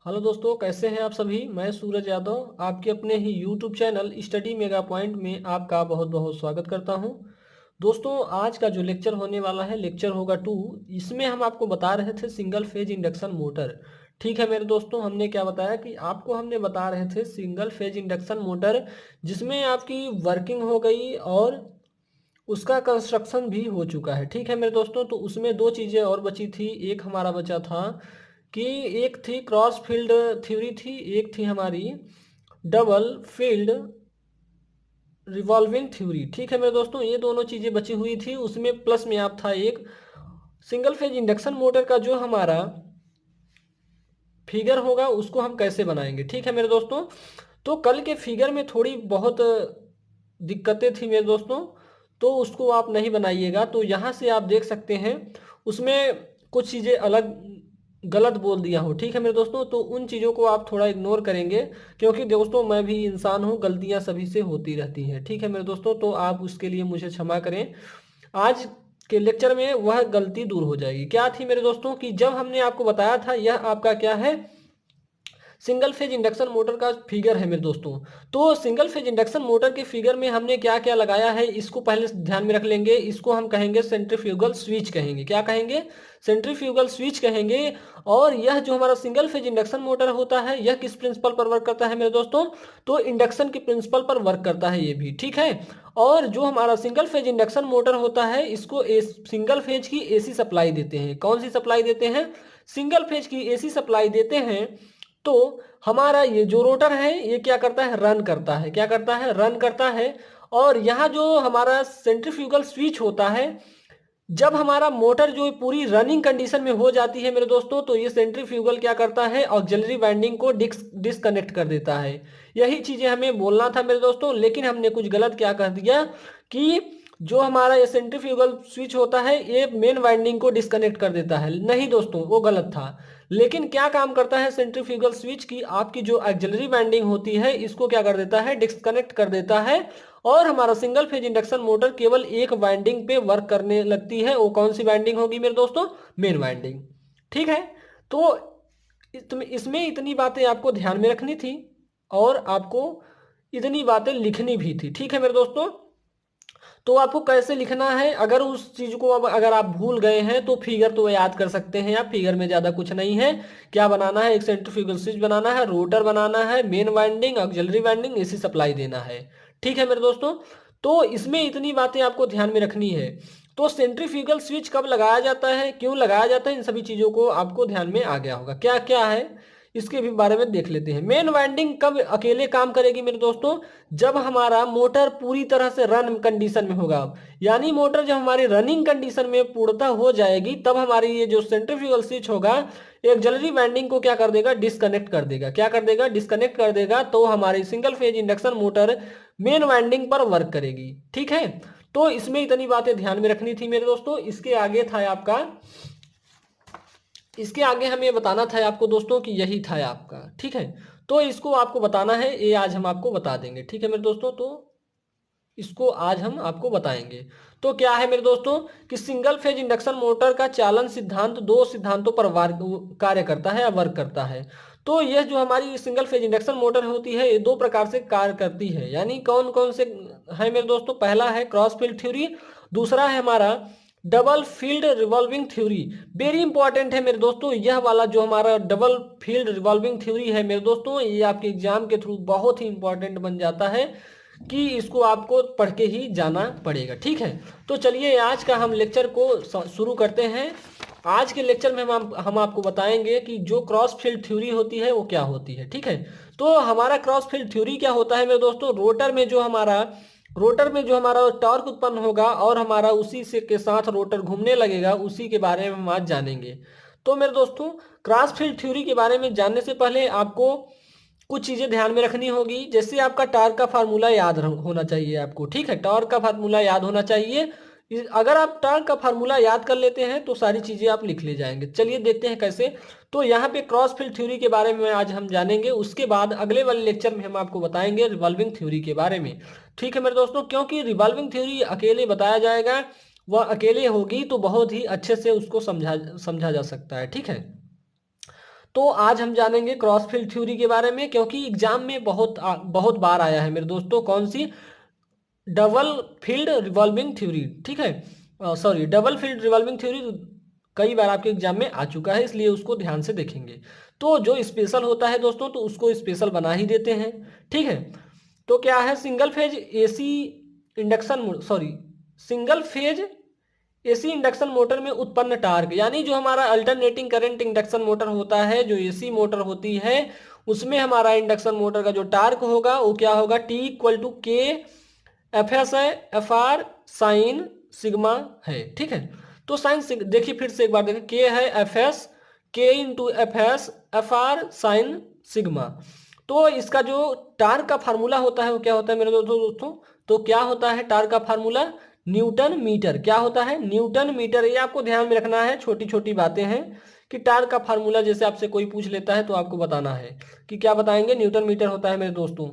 Hello दोस्तों, कैसे हैं आप सभी। मैं सूरज यादव आपके अपने ही YouTube channel Study Mega Point में आपका बहुत बहुत स्वागत करता हूं। दोस्तों, आज का जो लेक्चर होने वाला है लेक्चर होगा 2। इसमें हम आपको बता रहे थे सिंगल फेज इंडक्शन मोटर। ठीक है मेरे दोस्तों, हमने क्या बताया कि आपको हमने बता रहे थे सिंगल फेज इंडक्शन मोटर, जिसमें आपकी वर्किंग हो गई और उसका कंस्ट्रक्शन भी हो चुका है। ठीक है मेरे दोस्तों, तो उसमें दो चीज़ें और बची थी। एक हमारा बचा था कि एक थी क्रॉस फील्ड थ्योरी थी, एक थी हमारी डबल फील्ड रिवॉल्विंग थ्योरी। ठीक है मेरे दोस्तों, ये दोनों चीज़ें बची हुई थी। उसमें प्लस में आप था एक सिंगल फेज इंडक्शन मोटर का जो हमारा फिगर होगा उसको हम कैसे बनाएंगे। ठीक है मेरे दोस्तों, तो कल के फिगर में थोड़ी बहुत दिक्कतें थी मेरे दोस्तों, तो उसको आप नहीं बनाइएगा। तो यहाँ से आप देख सकते हैं उसमें कुछ चीज़ें अलग गलत बोल दिया हूँ। ठीक है मेरे दोस्तों, तो उन चीज़ों को आप थोड़ा इग्नोर करेंगे, क्योंकि दोस्तों मैं भी इंसान हूँ, गलतियाँ सभी से होती रहती हैं। ठीक है मेरे दोस्तों, तो आप उसके लिए मुझे क्षमा करें। आज के लेक्चर में वह गलती दूर हो जाएगी। क्या थी मेरे दोस्तों कि जब हमने आपको बताया था यह आपका क्या है, सिंगल फेज इंडक्शन मोटर का फिगर है मेरे दोस्तों। तो सिंगल फेज इंडक्शन मोटर के फिगर में हमने क्या क्या लगाया है इसको पहले ध्यान में रख लेंगे। इसको हम कहेंगे सेंट्रीफ्यूगल स्विच कहेंगे। क्या कहेंगे? सेंट्रीफ्यूगल स्विच कहेंगे। और यह जो हमारा सिंगल फेज इंडक्शन मोटर होता है यह किस प्रिंसिपल पर वर्क करता है मेरे दोस्तों? तो इंडक्शन के प्रिंसिपल पर वर्क करता है ये भी। ठीक है। और जो हमारा सिंगल फेज इंडक्शन मोटर होता है इसको सिंगल फेज की एसी सप्लाई देते हैं। कौन सी सप्लाई देते हैं? सिंगल फेज की एसी सप्लाई देते हैं। तो हमारा ये जो रोटर है ये क्या करता है? रन करता है। क्या करता है? रन करता है। और यहाँ जो हमारा सेंट्रीफ्यूगल स्विच होता है, जब हमारा मोटर जो पूरी रनिंग कंडीशन में हो जाती है मेरे दोस्तों, तो ये सेंट्रीफ्यूगल क्या करता है? ऑक्सिलरी वाइंडिंग को डिस्कनेक्ट कर देता है। यही चीजें हमें बोलना था मेरे दोस्तों, लेकिन हमने कुछ गलत क्या कर दिया कि जो हमारा ये सेंट्रीफ्यूगल स्विच होता है ये मेन वाइंडिंग को डिस्कनेक्ट कर देता है। नहीं दोस्तों, वो गलत था। लेकिन क्या काम करता है सेंट्रीफ्यूगल स्विच की, आपकी जो ऑक्सिलरी वाइंडिंग होती है इसको क्या कर देता है? डिस्कनेक्ट कर देता है। और हमारा सिंगल फेज इंडक्शन मोटर केवल एक वाइंडिंग पे वर्क करने लगती है। वो कौन सी वाइंडिंग होगी मेरे दोस्तों? Main winding. ठीक है। तो इसमें इतनी बातें आपको ध्यान में रखनी थी और आपको इतनी बातें लिखनी भी थी। ठीक है मेरे दोस्तों, तो आपको कैसे लिखना है, अगर उस चीज को अब अगर आप भूल गए हैं तो फिगर तो याद कर सकते हैं आप। फिगर में ज्यादा कुछ नहीं है। क्या बनाना है? एक सेंट्रीफ्यूगल स्विच बनाना है, रोटर बनाना है, main winding, auxiliary winding, AC supply देना है। ठीक है मेरे दोस्तों, तो इसमें इतनी बातें आपको ध्यान में रखनी है। तो सेंट्रीफ्यूगल स्विच कब लगाया जाता है, क्यों लगाया जाता है, इन सभी चीजों को आपको ध्यान में आ गया होगा। क्या क्या है इसके भी बारे में देख लेते हैं। मेन वाइंडिंग कब अकेले काम करेगी मेरे दोस्तों? जब हमारा मोटर पूरी तरह से रन कंडीशन में होगा। यानी मोटर जब हमारी रनिंग कंडीशन में पूर्णतः हो जाएगी तब हमारी ये जो सेंट्रीफ्यूगल स्विच होगा एक जलरी वाइंडिंग को क्या कर देगा? डिस्कनेक्ट कर देगा। क्या कर देगा? डिस्कनेक्ट कर देगा। तो हमारी single phase induction motor main winding पर वर्क करेगी। ठीक है। तो इसमें इतनी बातें ध्यान में रखनी थी मेरे दोस्तों। इसके आगे था आपका, इसके आगे हमें बताना था आपको दोस्तों कि यही था आपका। ठीक है। तो इसको आपको बताना है, ये आज हम आपको बता देंगे। ठीक है मेरे दोस्तों, तो इसको आज हम आपको बताएंगे। तो क्या है मेरे दोस्तों कि सिंगल फेज इंडक्शन मोटर का चालन सिद्धांत दो सिद्धांतों पर कार्य करता है या वर्क करता है। तो यह जो हमारी सिंगल फेज इंडक्शन मोटर होती है ये दो प्रकार से कार्य करती है। यानी कौन कौन से है मेरे दोस्तों? पहला है क्रॉस फील्ड थ्योरी, दूसरा है हमारा double field revolving theory. Very important है मेरे दोस्तों यह वाला जो हमारा डबल फील्ड रिवॉल्विंग थ्योरी है मेरे दोस्तों, ये आपके एग्जाम के थ्रू बहुत ही इंपॉर्टेंट बन जाता है कि इसको आपको पढ़ के ही जाना पड़ेगा। ठीक है। तो चलिए आज का हम लेक्चर को शुरू करते हैं। आज के लेक्चर में हम आपको बताएंगे कि जो क्रॉस फील्ड थ्योरी होती है वो क्या होती है। ठीक है। तो हमारा क्रॉस फील्ड थ्योरी क्या होता है मेरे दोस्तों? रोटर में जो हमारा टॉर्क उत्पन्न होगा और हमारा उसी से के साथ रोटर घूमने लगेगा, उसी के बारे में हम आज जानेंगे। तो मेरे दोस्तों, क्रॉस फील्ड थ्योरी के बारे में जानने से पहले आपको कुछ चीजें ध्यान में रखनी होगी। जैसे आपका टॉर्क का फार्मूला याद होना चाहिए आपको। ठीक है, टॉर्क का फार्मूला याद होना चाहिए। अगर आप टॉर्क का फार्मूला याद कर लेते हैं तो सारी चीजें आप लिख ले जाएंगे। चलिए देखते हैं कैसे। तो यहाँ पे क्रॉस फील्ड थ्योरी के बारे में आज हम जानेंगे। उसके बाद अगले वाले लेक्चर में हम आपको बताएंगे रिवॉल्विंग थ्योरी के बारे में। ठीक है मेरे दोस्तों, क्योंकि रिवॉल्विंग थ्योरी अकेले बताया जाएगा, वह अकेले होगी तो बहुत ही अच्छे से उसको समझा समझा जा सकता है। ठीक है। तो आज हम जानेंगे क्रॉस फील्ड थ्योरी के बारे में, क्योंकि एग्जाम में बहुत बार आया है मेरे दोस्तों। कौन सी? डबल फील्ड रिवॉल्विंग थ्योरी, ठीक है, sorry, double field revolving theory कई बार आपके एग्जाम में आ चुका है, इसलिए उसको ध्यान से देखेंगे। तो जो स्पेशल होता है दोस्तों, तो उसको स्पेशल बना ही देते हैं, ठीक है। तो क्या है? Single phase AC induction, sorry, single phase AC induction motor में उत्पन्न टार्क, यानी जो हमारा अल्टरनेटिंग करंट इंडक्शन मोटर होता है, जो एसी मोटर होती है, उसमें हमारा इंडक्शन मोटर का जो टार्क होगा वो क्या होगा? टी इक्वल टू के एफ एस है, एफ आर साइन सिग्मा है, ठीक है। तो साइन, देखिए फिर से एक बार देखिए, के है F S, K into F S, F R sine sigma. तो इसका जो टार्क का फार्मूला होता है वो क्या होता है मेरे दोस्तों? तो क्या होता है टार्क का फार्मूला? Newton metre. क्या होता है? Newton metre. ये आपको ध्यान में रखना है, छोटी छोटी बातें हैं कि टार्क का फार्मूला जैसे आपसे कोई पूछ लेता है तो आपको बताना है कि क्या बताएंगे, न्यूटन मीटर होता है मेरे दोस्तों।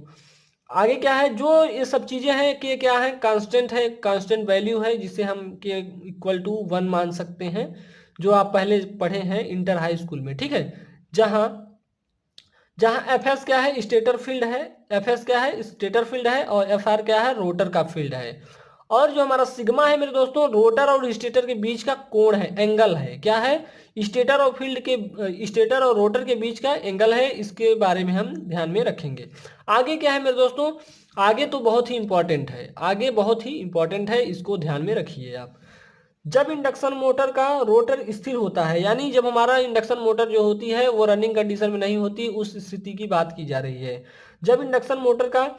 आगे क्या है? जो ये सब चीजें हैं कि क्या है? कांस्टेंट है, कांस्टेंट वैल्यू है, जिसे हम के इक्वल टू 1 मान सकते हैं, जो आप पहले पढ़े हैं इंटर हाई स्कूल में, ठीक है। जहां जहां एफ एस क्या है? स्टेटर फील्ड है, एफ एस क्या है? स्टेटर फील्ड है, और एफ आर क्या है? रोटर का फील्ड है। और जो हमारा सिग्मा है मेरे दोस्तों, रोटर और स्टेटर के बीच का कोण है, एंगल है। क्या है? स्टेटर और फील्ड के, स्टेटर और रोटर के बीच का एंगल है। इसके बारे में हम ध्यान में रखेंगे। आगे क्या है मेरे दोस्तों? आगे तो बहुत ही इंपॉर्टेंट है, आगे बहुत ही इंपॉर्टेंट है, इसको ध्यान में रखिए आप। जब इंडक्शन मोटर का रोटर स्थिर होता है, यानी जब हमारा इंडक्शन मोटर जो होती है वो रनिंग कंडीशन में नहीं होती, उस स्थिति की बात की जा रही है। जब इंडक्शन मोटर का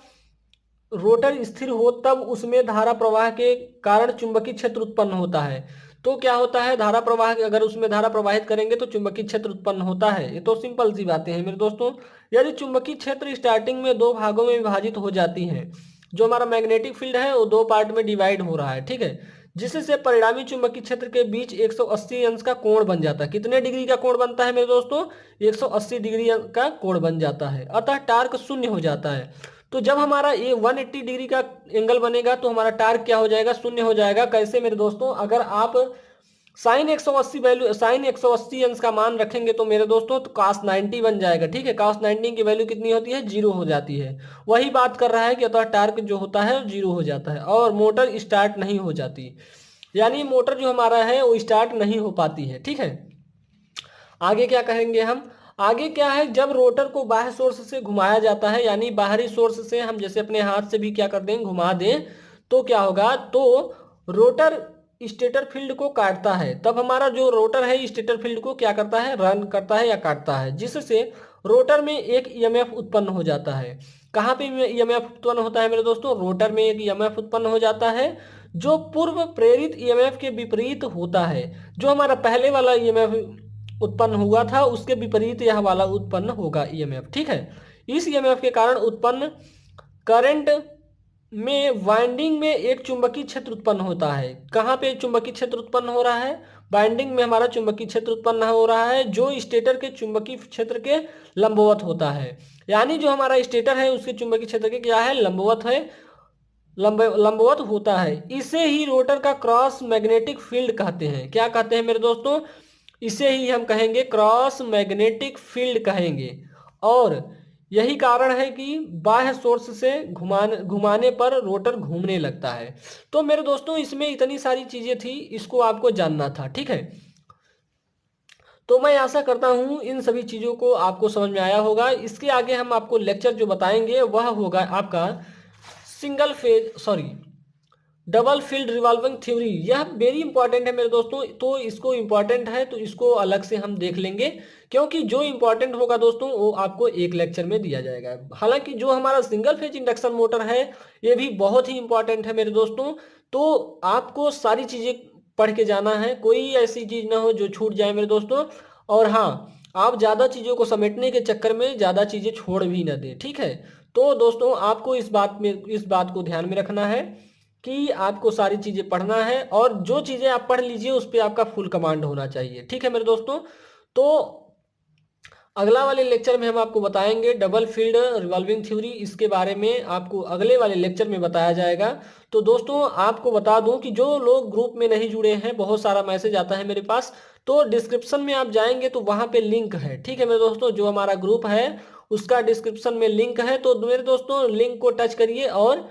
रोटर स्थिर हो तब उसमें धारा प्रवाह के कारण चुंबकीय क्षेत्र उत्पन्न होता है। तो क्या होता है? धारा प्रवाह, अगर उसमें धारा प्रवाहित करेंगे तो चुंबकीय क्षेत्र उत्पन्न होता है। ये तो सिंपल सी बातें हैं मेरे दोस्तों। यदि चुंबकीय क्षेत्र स्टार्टिंग में दो भागों में विभाजित हो जाती हैं, जो हमारा मैग्नेटिक फील्ड है वो दो पार्ट में डिवाइड हो रहा है, ठीक है, जिससे परिणामी चुंबकीय क्षेत्र के बीच 180 अंश का कोण बन जाता है। कितने डिग्री का कोण बनता है मेरे दोस्तों? 180 डिग्री का कोण बन जाता है, अतः टार्क शून्य हो जाता है। तो जब हमारा ये 180 डिग्री का एंगल बनेगा तो हमारा टार्क क्या हो जाएगा? शून्य हो जाएगा। कैसे मेरे दोस्तों? अगर आप साइन 180 वैल्यू, साइन 180 अंश का मान रखेंगे तो मेरे दोस्तों तो cos 90 बन जाएगा, ठीक है। cos 90 की वैल्यू कितनी होती है? 0 हो जाती है। वही बात कर रहा है कि अतः टार्क जो होता है 0 हो जाता है और मोटर स्टार्ट नहीं हो जाती, यानी मोटर जो हमारा है वो स्टार्ट नहीं हो पाती है, ठीक है। आगे क्या कहेंगे हम? आगे क्या है? जब रोटर को बाह्य सोर्स से घुमाया जाता है, यानी बाहरी सोर्स से हम जैसे अपने हाथ से भी क्या कर दें? घुमा दें, तो क्या होगा? तो रोटर स्टेटर फील्ड को काटता है। तब हमारा जो रोटर है स्टेटर फील्ड को क्या करता है? रन करता है या काटता है, जिससे रोटर में एक ईएमएफ उत्पन्न हो जाता है। कहाँ पे ईएमएफ उत्पन्न होता है मेरे दोस्तों? रोटर में एक ईएमएफ उत्पन्न हो जाता है, जो पूर्व प्रेरित ईएमएफ के विपरीत होता है। जो हमारा पहले वाला ईएमएफ उत्पन्न हुआ था उसके विपरीत यह वाला उत्पन्न होगा ईएमएफ, ठीक है। इस ईएमएफ के कारण उत्पन्न करंट में वाइंडिंग में एक चुंबकीय क्षेत्र उत्पन्न होता है। कहाँ पे चुंबकीय क्षेत्र उत्पन्न हो रहा है? वाइंडिंग में हमारा चुंबकीय क्षेत्र उत्पन्न हो रहा है, जो स्टेटर के चुंबकीय क्षेत्र के लंबवत होता है। यानी जो हमारा स्टेटर है उसके चुंबकीय क्षेत्र के क्या है? लंबवत है, लंबवत होता है। इसे ही रोटर का क्रॉस मैग्नेटिक फील्ड कहते हैं। क्या कहते हैं मेरे दोस्तों? इसे ही हम कहेंगे क्रॉस मैग्नेटिक फील्ड कहेंगे। और यही कारण है कि बाह्य सोर्स से घुमाने पर रोटर घूमने लगता है। तो मेरे दोस्तों इसमें इतनी सारी चीजें थी, इसको आपको जानना था, ठीक है। तो मैं आशा करता हूं इन सभी चीजों को आपको समझ में आया होगा। इसके आगे हम आपको लेक्चर जो बताएंगे वह होगा आपका single phase, sorry, double field revolving theory. यह वेरी इंपॉर्टेंट है मेरे दोस्तों, तो इसको इंपॉर्टेंट है तो इसको अलग से हम देख लेंगे, क्योंकि जो इंपॉर्टेंट होगा दोस्तों वो आपको एक लेक्चर में दिया जाएगा। हालांकि जो हमारा सिंगल फेज इंडक्शन मोटर है ये भी बहुत ही इंपॉर्टेंट है मेरे दोस्तों। तो आपको सारी चीजें पढ़ के जाना है, कोई ऐसी चीज ना हो जो छूट जाए मेरे दोस्तों। और हाँ, आप ज्यादा चीजों को समेटने के चक्कर में ज्यादा चीजें छोड़ भी ना दें, ठीक है। तो दोस्तों आपको इस बात को ध्यान में रखना है कि आपको सारी चीजें पढ़ना है, और जो चीजें आप पढ़ लीजिए उस पर आपका फुल कमांड होना चाहिए, ठीक है मेरे दोस्तों। तो अगला वाले लेक्चर में हम आपको बताएंगे डबल फील्ड रिवॉल्विंग थ्योरी। इसके बारे में आपको अगले वाले लेक्चर में बताया जाएगा। तो दोस्तों आपको बता दूं कि जो लोग ग्रुप में नहीं जुड़े हैं, बहुत सारा मैसेज आता है मेरे पास, तो डिस्क्रिप्शन में आप जाएंगे तो वहाँ पे लिंक है, ठीक है मेरे दोस्तों, जो हमारा ग्रुप है उसका डिस्क्रिप्शन में लिंक है। तो मेरे दोस्तों लिंक को टच करिए और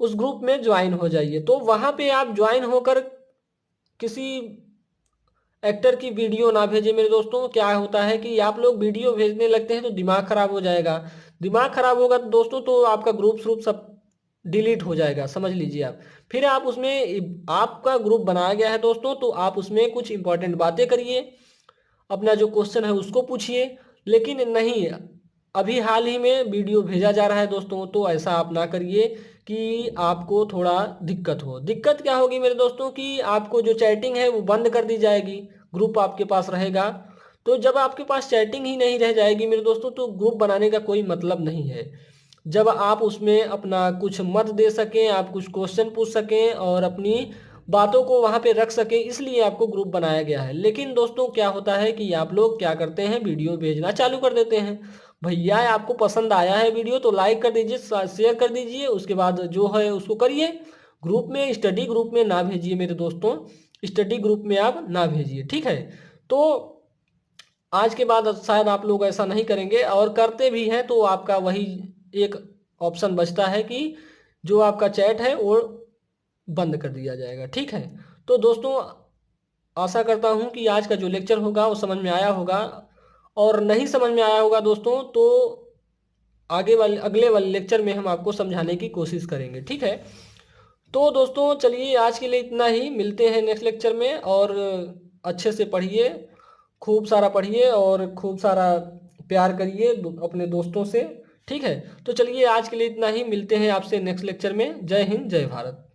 उस ग्रुप में ज्वाइन हो जाइए। तो वहाँ पे आप ज्वाइन होकर किसी एक्टर की वीडियो ना भेजें मेरे दोस्तों। क्या होता है कि आप लोग वीडियो भेजने लगते हैं तो दिमाग खराब हो जाएगा। दिमाग खराब होगा तो दोस्तों तो आपका ग्रुप श्रुप सब डिलीट हो जाएगा, समझ लीजिए आप। फिर आप उसमें, आपका ग्रुप बनाया गया है दोस्तों, तो आप उसमें कुछ इंपॉर्टेंट बातें करिए, अपना जो क्वेश्चन है उसको पूछिए। लेकिन नहीं, अभी हाल ही में वीडियो भेजा जा रहा है दोस्तों, तो ऐसा आप ना करिए कि आपको थोड़ा दिक्कत हो। दिक्कत क्या होगी मेरे दोस्तों कि आपको जो चैटिंग है वो बंद कर दी जाएगी, ग्रुप आपके पास रहेगा। तो जब आपके पास चैटिंग ही नहीं रह जाएगी मेरे दोस्तों तो ग्रुप बनाने का कोई मतलब नहीं है। जब आप उसमें अपना कुछ मत दे सकें, आप कुछ क्वेश्चन पूछ सकें और अपनी बातों को वहां पे रख सकें, इसलिए आपको ग्रुप बनाया गया है। लेकिन दोस्तों क्या होता है कि आप लोग क्या करते हैं, वीडियो भेजना चालू कर देते हैं। भैया आपको पसंद आया है वीडियो तो लाइक कर दीजिए, शेयर कर दीजिए, उसके बाद जो है उसको करिए। ग्रुप में, स्टडी ग्रुप में ना भेजिए मेरे दोस्तों, स्टडी ग्रुप में आप ना भेजिए, ठीक है। तो आज के बाद शायद आप लोग ऐसा नहीं करेंगे, और करते भी हैं तो आपका वही एक ऑप्शन बचता है कि जो आपका चैट है वो बंद कर दिया जाएगा, ठीक है। तो दोस्तों आशा करता हूं कि आज का जो लेक्चर होगा वो समझ में आया होगा, और नहीं समझ में आया होगा दोस्तों तो अगले वाले लेक्चर में हम आपको समझाने की कोशिश करेंगे, ठीक है। तो दोस्तों चलिए आज के लिए इतना ही, मिलते हैं नेक्स्ट लेक्चर में। और अच्छे से पढ़िए, खूब सारा पढ़िए और खूब सारा प्यार करिए अपने दोस्तों से, ठीक है। तो चलिए आज के लिए इतना ही, मिलते हैं आपसे नेक्स्ट लेक्चर में। जय हिंद, जय भारत।